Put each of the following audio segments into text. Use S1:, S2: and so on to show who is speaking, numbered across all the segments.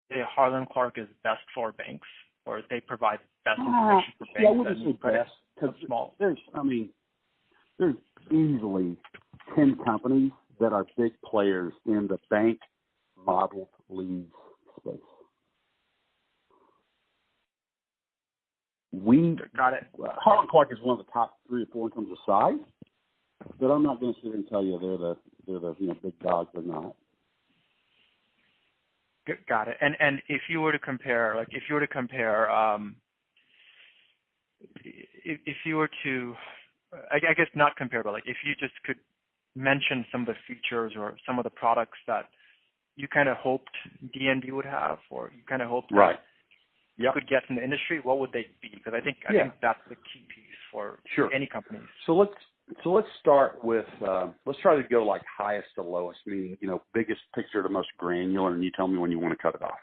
S1: say Harlan Clark is best for banks, or they provide best information for banks?
S2: Yeah, I wouldn't say best, because
S1: small.
S2: There's easily 10 companies that are big players in the bank modeled leads space.
S1: Got it.
S2: Harlan Clark is one of the top 3 or 4 in terms of size, but I'm not going to sit here and tell you they're the big dogs. They're not.
S1: Got it. And if you were to compare, if you were to, I guess not compare, but if you just could mention some of the features or some of the products that you kind of hoped DNB would have, or you kind of hoped that you could get from the industry, what would they be? Because I think that's the key piece for any companies.
S2: So let's start with let's try to go highest to lowest, meaning biggest picture to most granular, and you tell me when you want to cut it off.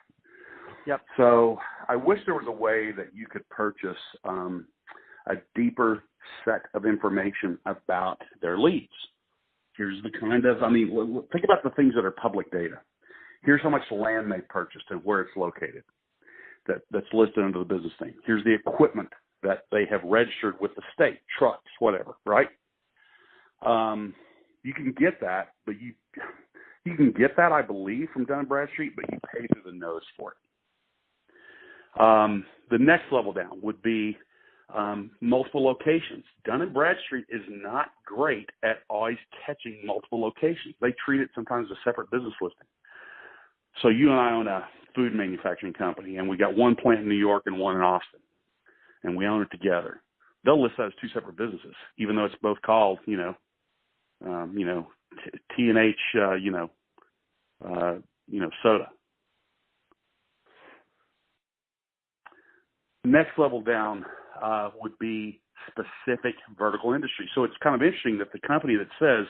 S1: Yep.
S2: So I wish there was a way that you could purchase a deeper set of information about their leads. Here's the think about the things that are public data. Here's how much land they purchased and where it's located. That's listed under the business name. Here's the equipment that they have registered with the state, trucks, whatever, right? You can get that, but you can get that, I believe, from Dun & Bradstreet, but you pay through the nose for it. The next level down would be multiple locations. Dun & Bradstreet is not great at always catching multiple locations. They treat it sometimes as a separate business listing. So you and I own a food manufacturing company, and we got one plant in New York and one in Austin, and we own it together. They'll list that as 2 separate businesses, even though it's both called, T&H, soda. Next level down would be specific vertical industry. So it's kind of interesting that the company that says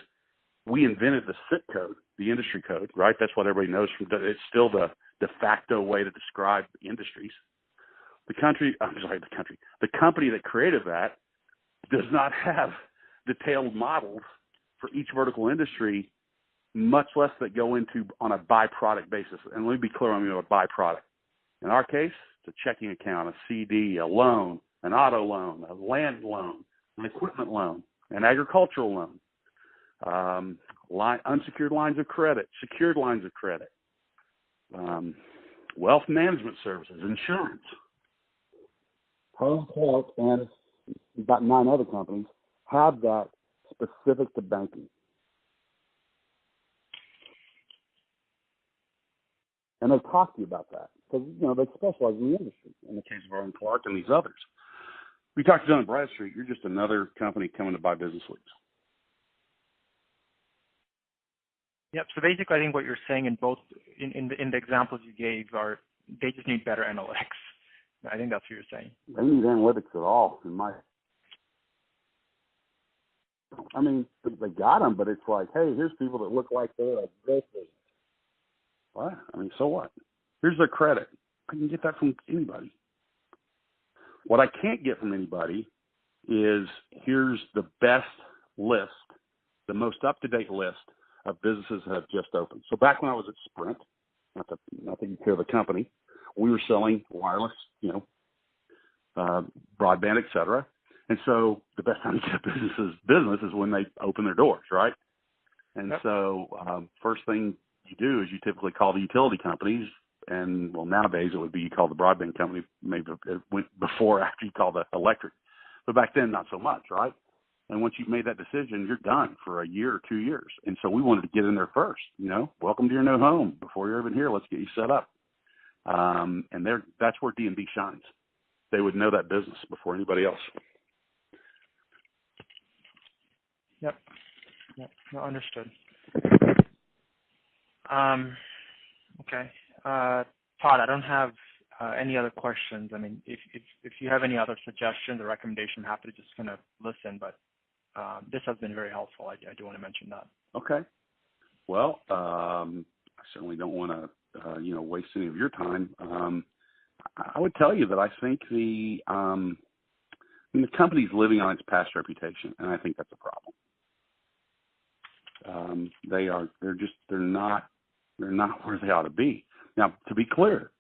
S2: we invented the SIP code, the industry code, right? That's what everybody knows it's still the de facto way to describe industries. The company that created that does not have detailed models for each vertical industry, much less that go into on a byproduct basis. And let me be clear on a byproduct. In our case, it's a checking account, a CD, a loan, an auto loan, a land loan, an equipment loan, an agricultural loan, unsecured lines of credit, secured lines of credit, wealth management services, insurance. Harlan Clark and about 9 other companies have that specific to banking. And they talk to you about that because, they specialize in the industry. In the case of Harlan Clark and these others. We talked to Dun & Bradstreet. You're just another company coming to buy business leads.
S1: Yep. So basically, I think what you're saying in both in the examples you gave are they just need better analytics. I think that's what you're saying.
S2: They need analytics at all. They got them, but it's like, hey, here's people that look like they're a great business. What? So what? Here's their credit. I can get that from anybody. What I can't get from anybody is here's the best list, the most up-to-date list of businesses that have just opened. So back when I was at Sprint, not that you care the company, we were selling wireless, broadband, et cetera. And so the best time to get business is when they open their doors, right? And so first thing you do is you typically call the utility companies, and nowadays it would be you call the broadband company. Maybe it went before after you call the electric, but back then not so much, right? And once you've made that decision, you're done for a year or 2 years. And so we wanted to get in there first. Welcome to your new home. Before you're even here, let's get you set up. And that's where D&B shines. They would know that business before anybody else.
S1: Yep. No, understood. Okay. Todd, I don't have any other questions. If you have any other suggestions or recommendations, I'm happy to just kind of listen. But this has been very helpful. I do want to mention that.
S2: Okay. Well, I certainly don't want to waste any of your time. I would tell you that I think the company's living on its past reputation, and I think that's a problem. They're not where they ought to be. Now, to be clear,